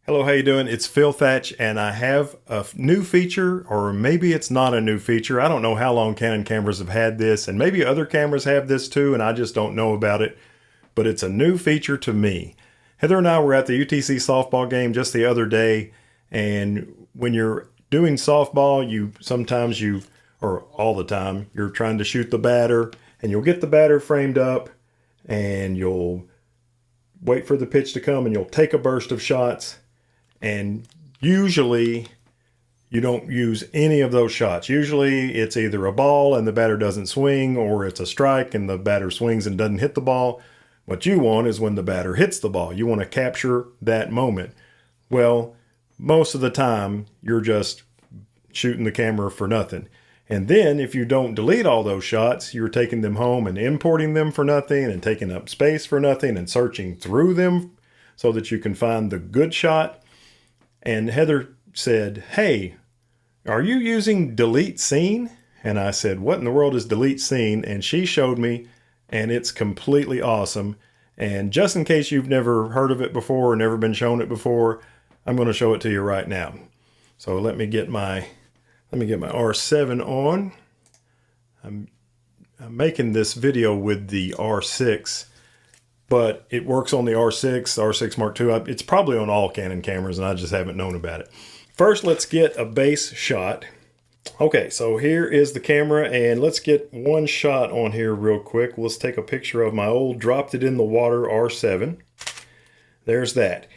Hello, how you doing? It's Phil Thatch, and I have a new feature, or maybe it's not a new feature. I don't know how long Canon cameras have had this, and maybe other cameras have this too, and I just don't know about it. But it's a new feature to me. Heather and I were at the UTC softball game just the other day, and when you're doing softball, or all the time, you're trying to shoot the batter, and you'll get the batter framed up, and you'll wait for the pitch to come, and you'll take a burst of shots. And usually you don't use any of those shots. Usually it's either a ball and the batter doesn't swing, or it's a strike and the batter swings and doesn't hit the ball. What you want is when the batter hits the ball. You want to capture that moment. Well, most of the time you're just shooting the camera for nothing. And then if you don't delete all those shots, you're taking them home and importing them for nothing and taking up space for nothing and searching through them so that you can find the good shot. And Heather said, "Hey, are you using delete scene?" And I said, "What in the world is delete scene?" And she showed me, and it's completely awesome. And just in case you've never heard of it before or never been shown it before, I'm going to show it to you right now. So let me get my R7 on. I'm making this video with the R6. But it works on the R6 Mark II. It's probably on all Canon cameras, and I just haven't known about it. First, let's get a base shot. Okay, so here is the camera, and let's get one shot on here real quick. Let's take a picture of my old dropped it in the water R7. There's that.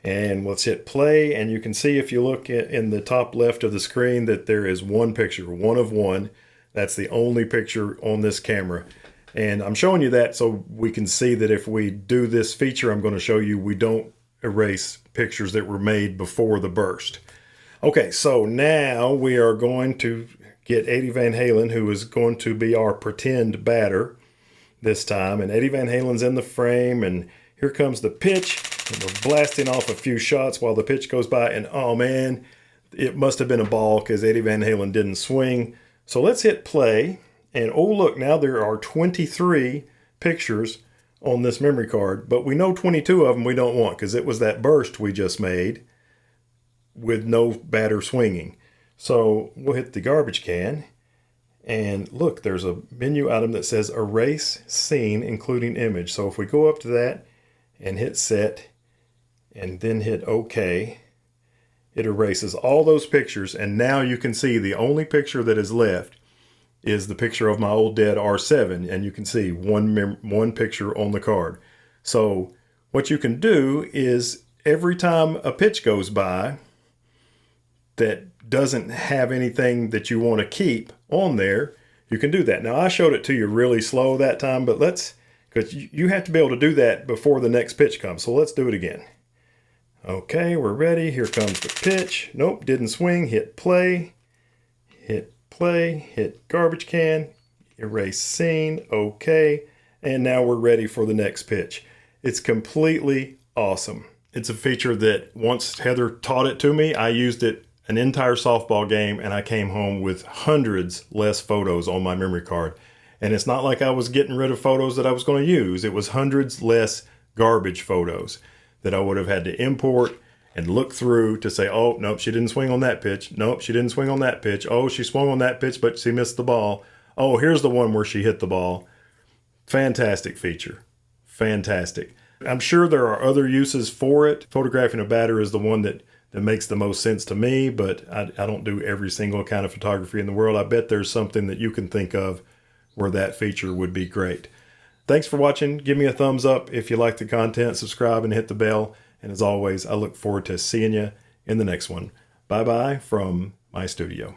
And let's hit play, and you can see if you look in the top left of the screen that there is one picture, one of one. That's the only picture on this camera. And I'm showing you that so we can see that if we do this feature I'm going to show you, we don't erase pictures that were made before the burst. Okay, so now we are going to get Eddie Van Halen, who is going to be our pretend batter this time. And Eddie Van Halen's in the frame, and here comes the pitch. And we're blasting off a few shots while the pitch goes by. And oh man, it must have been a ball because Eddie Van Halen didn't swing. So let's hit play. And oh look, now there are 23 pictures on this memory card, but we know 22 of them we don't want because it was that burst we just made with no batter swinging. So we'll hit the garbage can, and look, there's a menu item that says erase scene including image. So if we go up to that and hit set and then hit OK, it erases all those pictures, and now you can see the only picture that is left is the picture of my old dead R7, and you can see one picture on the card. So what you can do is every time a pitch goes by that doesn't have anything that you want to keep on there, you can do that. Now I showed it to you really slow that time, but because you have to be able to do that before the next pitch comes. So let's do it again. Okay, we're ready. Here comes the pitch. Nope, didn't swing. Hit play. Hit play, hit garbage can, erase scene, okay, and now we're ready for the next pitch. It's completely awesome. It's a feature that once Heather taught it to me, I used it an entire softball game, and I came home with hundreds less photos on my memory card. And it's not like I was getting rid of photos that I was going to use. It was hundreds less garbage photos that I would have had to import and look through to say, oh, nope, she didn't swing on that pitch. Nope, she didn't swing on that pitch. Oh, she swung on that pitch, but she missed the ball. Oh, here's the one where she hit the ball. Fantastic feature. Fantastic. I'm sure there are other uses for it. Photographing a batter is the one that makes the most sense to me, but I don't do every single kind of photography in the world. I bet there's something that you can think of where that feature would be great. Thanks for watching. Give me a thumbs up if you like the content. Subscribe and hit the bell. And as always, I look forward to seeing you in the next one. Bye-bye from my studio.